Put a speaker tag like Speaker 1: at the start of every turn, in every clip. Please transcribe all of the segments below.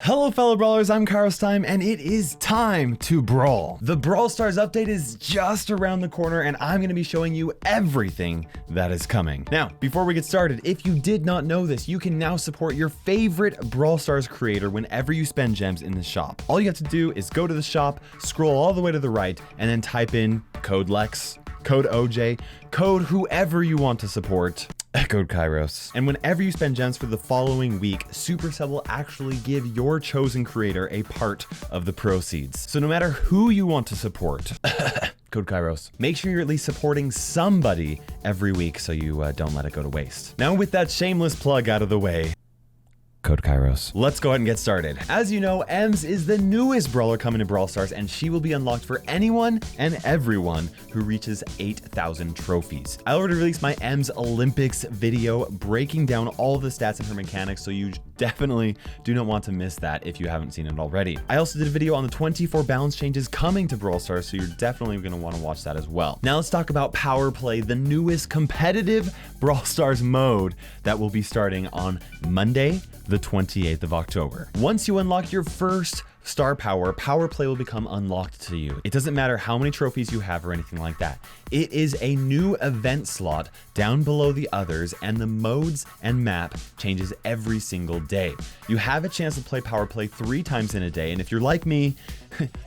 Speaker 1: Hello fellow brawlers, I'm KairosTime and it is time to brawl. The Brawl Stars update is just around the corner and I'm going to be showing you everything that is coming. Now, before we get started, if you did not know this, you can now support your favorite Brawl Stars creator whenever you spend gems in the shop. All you have to do is go to the shop, scroll all the way to the right, and then type in code Lex, code OJ, code whoever you want to support. Code Kairos. And whenever you spend gems for the following week, Supercell will actually give your chosen creator a part of the proceeds. So no matter who you want to support, code Kairos, make sure you're at least supporting somebody every week so you don't let it go to waste. Now with that shameless plug out of the way, code Kairos. Let's go ahead and get started. As you know, Ems is the newest brawler coming to Brawl Stars and she will be unlocked for anyone and everyone who reaches 8,000 trophies. I already released my Ems Olympics video breaking down all the stats and her mechanics, so you definitely do not want to miss that if you haven't seen it already. I also did a video on the 24 balance changes coming to Brawl Stars, so you're definitely going to want to watch that as well. Now let's talk about Power Play, the newest competitive Brawl Stars mode that will be starting on Monday, the 28th of October. Once you unlock your first star power, Power Play will become unlocked to you. It doesn't matter how many trophies you have or anything like that. It is a new event slot down below the others, and the modes and map changes every single day. You have a chance to play Power Play 3 times in a day, and if you're like me,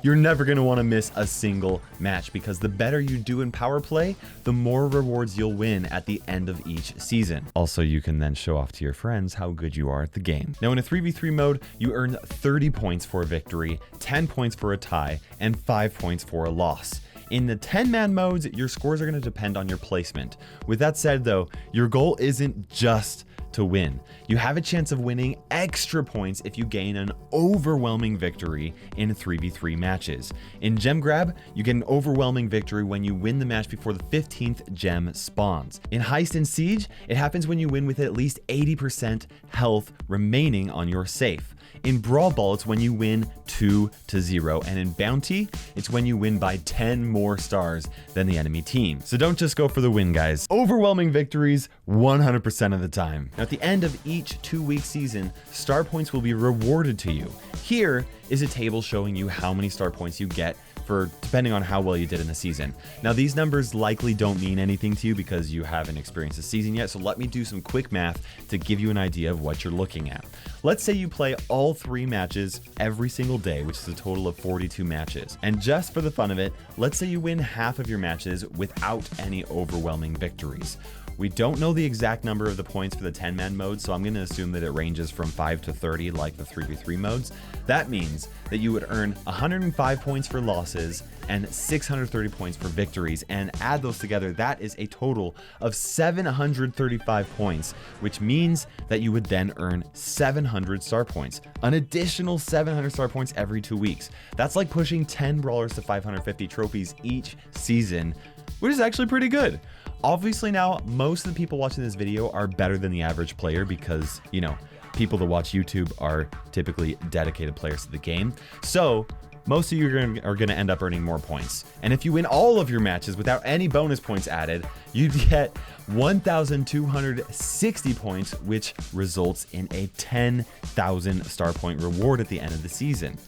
Speaker 1: you're never going to want to miss a single match, because the better you do in Power Play, the more rewards you'll win at the end of each season. Also, you can then show off to your friends how good you are at the game. Now in a 3v3 mode, you earn 30 points for a victory, 10 points for a tie, and 5 points for a loss. In the 10-man modes, your scores are going to depend on your placement. With that said though, your goal isn't just to win. You have a chance of winning extra points if you gain an overwhelming victory in 3v3 matches. In Gem Grab, you get an overwhelming victory when you win the match before the 15th gem spawns. In Heist and Siege, it happens when you win with at least 80% health remaining on your safe. In Brawl Ball, it's when you win 2-0, and in Bounty, it's when you win by 10 more stars than the enemy team. So don't just go for the win, guys. Overwhelming victories 100% of the time. Now, at the end of each 2-week season, star points will be rewarded to you. Here is a table showing you how many star points you get for depending on how well you did in the season. Now, these numbers likely don't mean anything to you because you haven't experienced the season yet, so let me do some quick math to give you an idea of what you're looking at. Let's say you play all 3 matches every single day, which is a total of 42 matches. And just for the fun of it, let's say you win half of your matches without any overwhelming victories. We don't know the exact number of the points for the 10-man mode, so I'm going to assume that it ranges from 5 to 30 like the 3v3 modes. That means that you would earn 105 points for losses and 630 points for victories, and add those together, that is a total of 735 points, which means that you would then earn 700 star points, an additional 700 star points every 2 weeks. That's like pushing 10 brawlers to 550 trophies each season, which is actually pretty good. Obviously now, most of the people watching this video are better than the average player because, you know, people that watch YouTube are typically dedicated players to the game. So most of you are going to end up earning more points. And if you win all of your matches without any bonus points added, you'd get 1,260 points, which results in a 10,000 star point reward at the end of the season.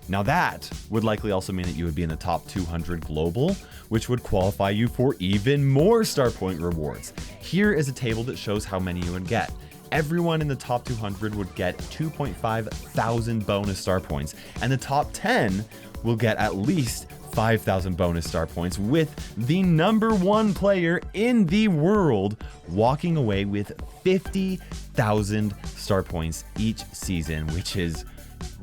Speaker 1: Now that would likely also mean that you would be in the top 200 global, which would qualify you for even more star point rewards. Here is a table that shows how many you would get. Everyone in the top 200 would get 2.5 thousand bonus star points, and the top 10 will get at least 5,000 bonus star points, with the #1 player in the world walking away with 50,000 star points each season, which is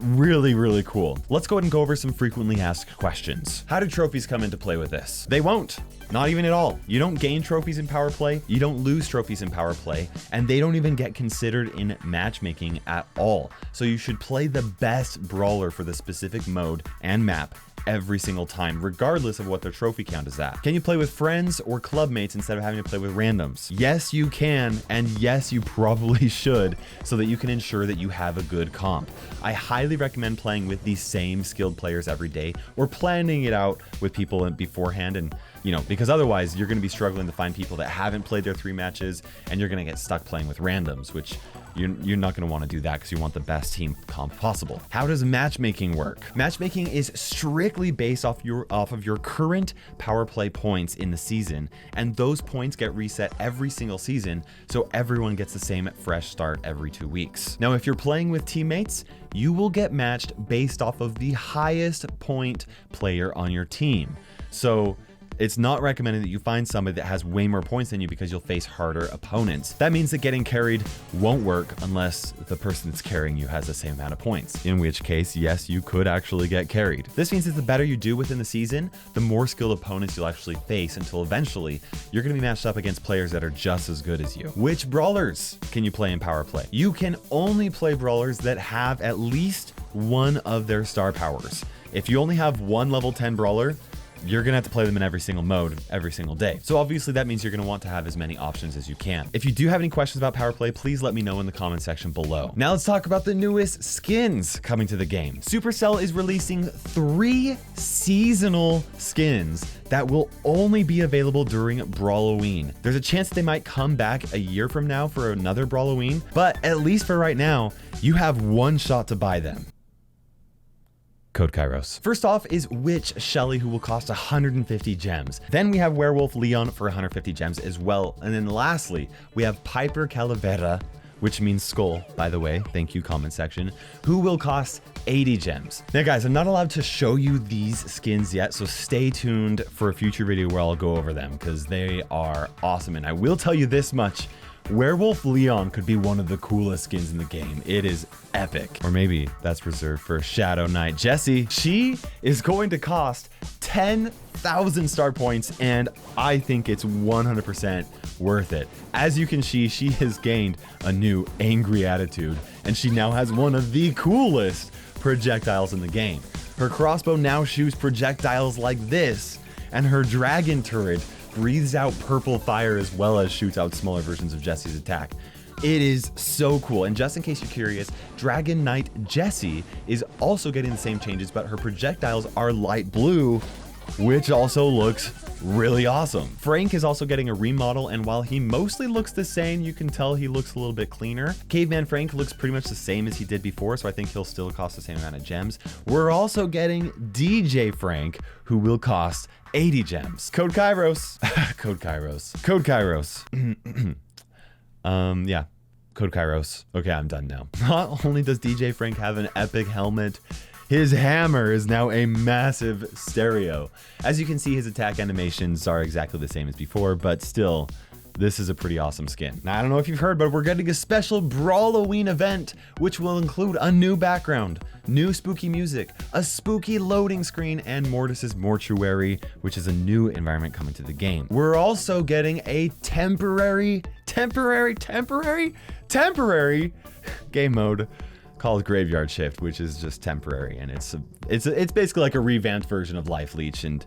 Speaker 1: really cool. Let's go ahead and go over some frequently asked questions. How do trophies come into play with this? They won't. Not even at all. You don't gain trophies in Power Play, you don't lose trophies in Power Play, and they don't even get considered in matchmaking at all. So you should play the best brawler for the specific mode and map every single time, regardless of what their trophy count is at. Can you play with friends or club mates instead of having to play with randoms? Yes, you can, and yes, you probably should, so that you can ensure that you have a good comp. I highly recommend playing with the same skilled players every day, or planning it out with people beforehand and you know, because otherwise you're going to be struggling to find people that haven't played their 3 matches, and you're going to get stuck playing with randoms, which you're not going to want to do that because you want the best team comp possible. How does matchmaking work? Matchmaking is strictly based off of your current power play points in the season, and those points get reset every single season, so everyone gets the same fresh start every 2 weeks. Now, if you're playing with teammates, you will get matched based off of the highest point player on your team. So it's not recommended that you find somebody that has way more points than you because you'll face harder opponents. That means that getting carried won't work unless the person that's carrying you has the same amount of points, in which case, yes, you could actually get carried. This means that the better you do within the season, the more skilled opponents you'll actually face until eventually you're going to be matched up against players that are just as good as you. Which brawlers can you play in power play? You can only play brawlers that have at least one of their star powers. If you only have one level 10 brawler, you're gonna have to play them in every single mode, every single day. So obviously that means you're gonna want to have as many options as you can. If you do have any questions about power play, please let me know in the comment section below. Now let's talk about the newest skins coming to the game. Supercell is releasing 3 seasonal skins that will only be available during Brawloween. There's a chance that they might come back a year from now for another Brawloween, but at least for right now, you have one shot to buy them. Code Kairos. First off is Witch Shelly, who will cost 150 gems. Then we have Werewolf Leon for 150 gems as well. And then lastly, we have Piper Calavera, which means skull, by the way. Thank you, comment section, who will cost 80 gems. Now guys, I'm not allowed to show you these skins yet, so stay tuned for a future video where I'll go over them because they are awesome. And I will tell you this much. Werewolf Leon could be one of the coolest skins in the game. It is epic. Or maybe that's reserved for Shadow Knight Jessie. She is going to cost 10,000 star points, and I think it's 100% worth it. As you can see, she has gained a new angry attitude, and she now has one of the coolest projectiles in the game. Her crossbow now shoots projectiles like this, and her dragon turret breathes out purple fire as well as shoots out smaller versions of Jessie's attack. It is so cool. And just in case you're curious, Dragon Knight Jessie is also getting the same changes, but her projectiles are light blue, which also looks really awesome. Frank is also getting a remodel, and while he mostly looks the same, you can tell he looks a little bit cleaner. Caveman Frank looks pretty much the same as he did before, so I think he'll still cost the same amount of gems. We're also getting DJ Frank, who will cost 80 gems. Code Kairos. Code Kairos. Code Kairos. Yeah. Code Kairos. Okay, I'm done now. Not only does DJ Frank have an epic helmet, his hammer is now a massive stereo. As you can see, his attack animations are exactly the same as before, but still, this is a pretty awesome skin. Now, I don't know if you've heard, but we're getting a special Brawloween event, which will include a new background, new spooky music, a spooky loading screen, and Mortis's Mortuary, which is a new environment coming to the game. We're also getting a temporary game mode called Graveyard Shift, which is just temporary, and it's basically like a revamped version of Life Leech, and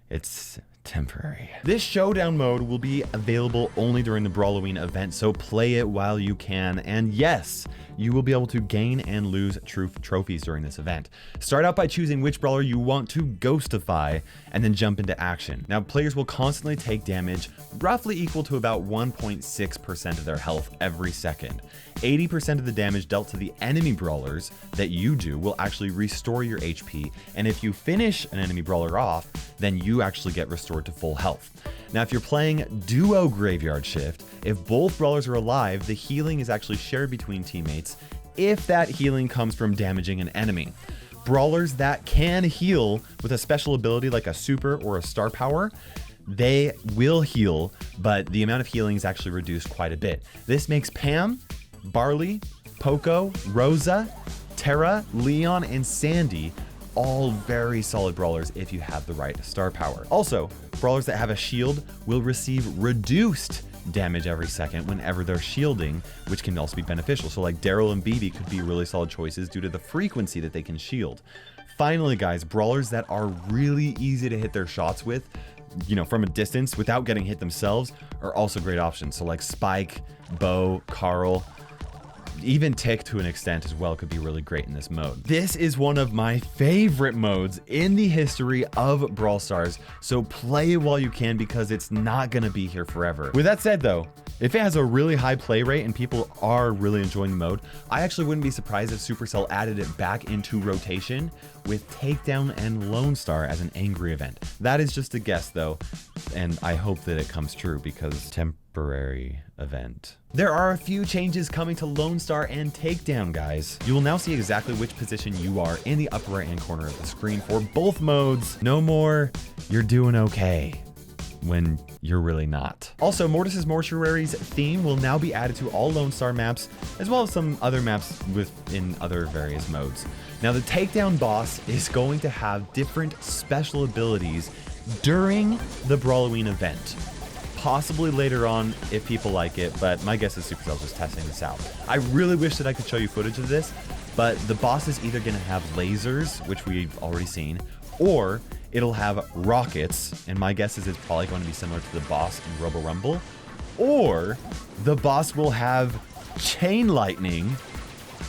Speaker 1: it's temporary. This showdown mode will be available only during the Brawloween event, so play it while you can. And yes, you will be able to gain and lose trophies during this event. Start out by choosing which brawler you want to ghostify and then jump into action. Now, players will constantly take damage roughly equal to about 1.6% of their health every second. 80% of the damage dealt to the enemy brawlers that you do will actually restore your HP, and if you finish an enemy brawler off, then you actually get restored to full health. Now, if you're playing Duo Graveyard Shift, if both brawlers are alive, the healing is actually shared between teammates if that healing comes from damaging an enemy. Brawlers that can heal with a special ability like a super or a star power, they will heal, but the amount of healing is actually reduced quite a bit. This makes Pam, Barley, Poco, Rosa, Terra, Leon, and Sandy all very solid brawlers if you have the right star power. Also, brawlers that have a shield will receive reduced damage every second whenever they're shielding, which can also be beneficial. So like Daryl and BB could be really solid choices due to the frequency that they can shield. Finally, guys, brawlers that are really easy to hit their shots with, you know, from a distance without getting hit themselves, are also great options. So like Spike, Bo, Carl, even Tick to an extent as well could be really great in this mode. This is one of my favorite modes in the history of Brawl Stars, so play it while you can because it's not gonna be here forever. With that said though, if it has a really high play rate and people are really enjoying the mode, I actually wouldn't be surprised if Supercell added it back into rotation with Takedown and Lone Star as an angry event. That is just a guess though, and I hope that it comes true because temporary event. There are a few changes coming to Lone Star and Takedown, guys. You will now see exactly which position you are in the upper right hand corner of the screen for both modes. No more, you're doing okay, when you're really not. Also, Mortis's Mortuary's theme will now be added to all Lone Star maps, as well as some other maps within other various modes. Now, the Takedown boss is going to have different special abilities during the Brawloween event. Possibly later on if people like it, but my guess is Supercell's just testing this out. I really wish that I could show you footage of this, but the boss is either gonna have lasers, which we've already seen, or it'll have rockets, and my guess is it's probably going to be similar to the boss in Robo Rumble, or the boss will have chain lightning,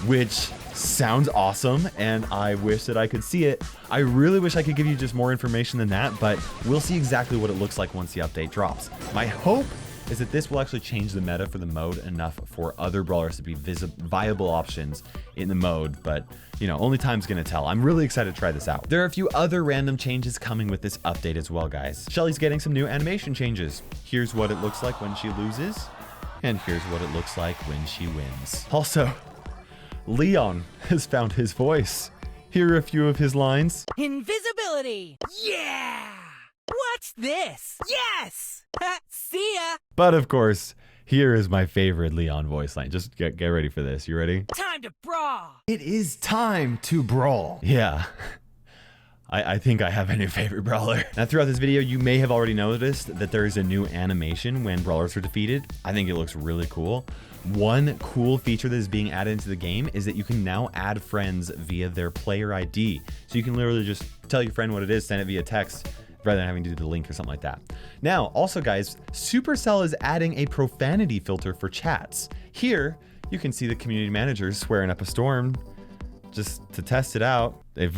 Speaker 1: which sounds awesome, and I wish that I could see it. I really wish I could give you just more information than that, but we'll see exactly what it looks like once the update drops. My hope is that this will actually change the meta for the mode enough for other brawlers to be viable options in the mode, but you know, only time's gonna tell. I'm really excited to try this out. There are a few other random changes coming with this update as well, guys. Shelly's getting some new animation changes. Here's what it looks like when she loses, and here's what it looks like when she wins. Also, Leon has found his voice. Here are a few of his lines.
Speaker 2: Invisibility! Yeah! What's this? Yes! See ya!
Speaker 1: But of course, here is my favorite Leon voice line. Just get ready for this. You ready?
Speaker 2: Time to brawl!
Speaker 1: It is time to brawl. Yeah. I think I have a new favorite brawler. Now throughout this video, you may have already noticed that there is a new animation when brawlers are defeated. I think it looks really cool. One cool feature that is being added into the game is that you can now add friends via their player ID. So you can literally just tell your friend what it is, send it via text, rather than having to do the link or something like that. Now, also guys, Supercell is adding a profanity filter for chats. Here, you can see the community managers swearing up a storm just to test it out. They've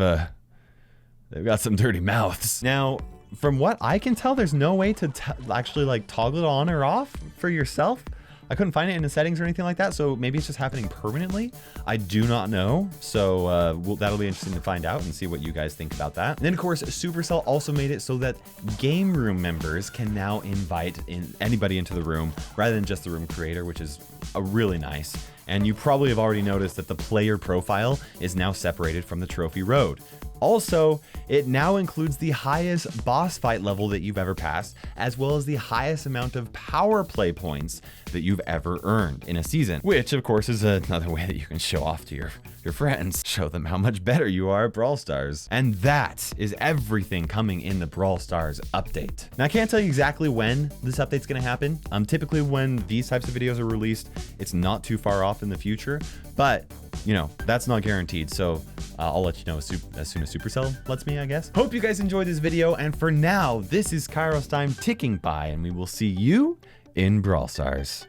Speaker 1: got some dirty mouths. Now, from what I can tell, there's no way to actually like toggle it on or off for yourself. I couldn't find it in the settings or anything like that, so maybe it's just happening permanently. I do not know, so that'll be interesting to find out and see what you guys think about that. And then of course, Supercell also made it so that game room members can now invite anybody into the room rather than just the room creator, which is really nice. And you probably have already noticed that the player profile is now separated from the trophy road. Also, it now includes the highest boss fight level that you've ever passed, as well as the highest amount of power play points that you've ever earned in a season, which of course is another way that you can show off to your friends, show them how much better you are at Brawl Stars. And that is everything coming in the Brawl Stars update. Now I can't tell you exactly when this update's gonna happen. Typically when these types of videos are released, it's not too far off in the future, but you know, that's not guaranteed. So I'll let you know as soon as Supercell lets me, I guess. Hope you guys enjoyed this video. And for now, this is KairosTime ticking by, and we will see you in Brawl Stars.